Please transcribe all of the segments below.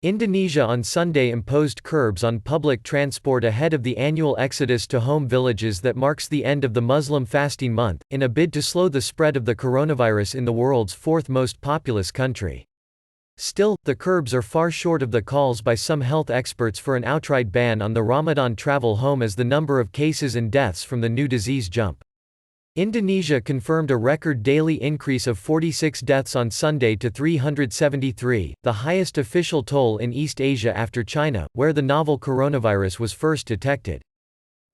Indonesia on Sunday imposed curbs on public transport ahead of the annual exodus to home villages that marks the end of the Muslim fasting month, in a bid to slow the spread of the coronavirus in the world's fourth most populous country. Still, the curbs are far short of the calls by some health experts for an outright ban on the Ramadan travel home as the number of cases and deaths from the new disease jump. Indonesia confirmed a record daily increase of 46 deaths on Sunday to 373, the highest official toll in East Asia after China, where the novel coronavirus was first detected.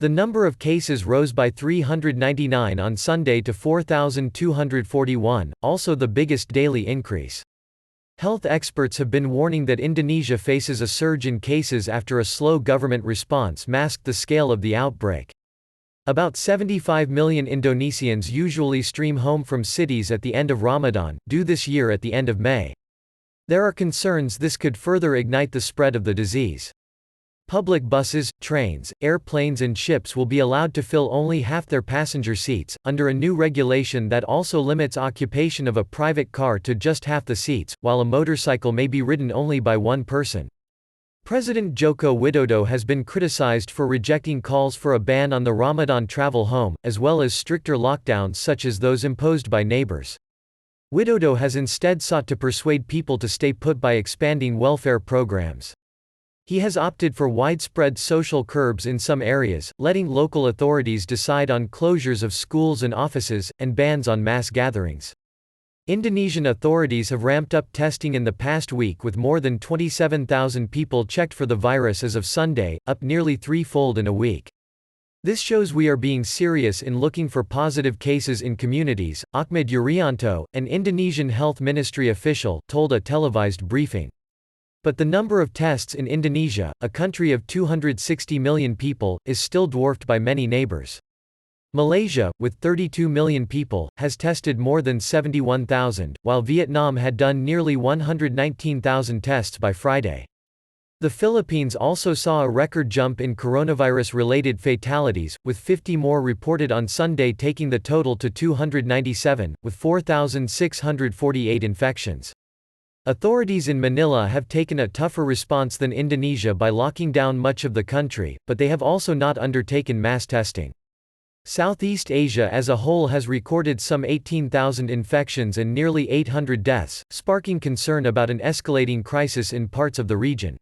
The number of cases rose by 399 on Sunday to 4,241, also the biggest daily increase. Health experts have been warning that Indonesia faces a surge in cases after a slow government response masked the scale of the outbreak. About 75 million Indonesians usually stream home from cities at the end of Ramadan, due this year at the end of May. There are concerns this could further ignite the spread of the disease. Public buses, trains, airplanes and ships will be allowed to fill only half their passenger seats, under a new regulation that also limits occupation of a private car to just half the seats, while a motorcycle may be ridden only by one person. President Joko Widodo has been criticized for rejecting calls for a ban on the Ramadan travel home, as well as stricter lockdowns such as those imposed by neighbors. Widodo has instead sought to persuade people to stay put by expanding welfare programs. He has opted for widespread social curbs in some areas, letting local authorities decide on closures of schools and offices, and bans on mass gatherings. Indonesian authorities have ramped up testing in the past week with more than 27,000 people checked for the virus as of Sunday, up nearly threefold in a week. This shows we are being serious in looking for positive cases in communities, Ahmad Yuryanto, an Indonesian health ministry official, told a televised briefing. But the number of tests in Indonesia, a country of 260 million people, is still dwarfed by many neighbors. Malaysia, with 32 million people, has tested more than 71,000, while Vietnam had done nearly 119,000 tests by Friday. The Philippines also saw a record jump in coronavirus-related fatalities, with 50 more reported on Sunday, taking the total to 297, with 4,648 infections. Authorities in Manila have taken a tougher response than Indonesia by locking down much of the country, but they have also not undertaken mass testing. Southeast Asia as a whole has recorded some 18,000 infections and nearly 800 deaths, sparking concern about an escalating crisis in parts of the region.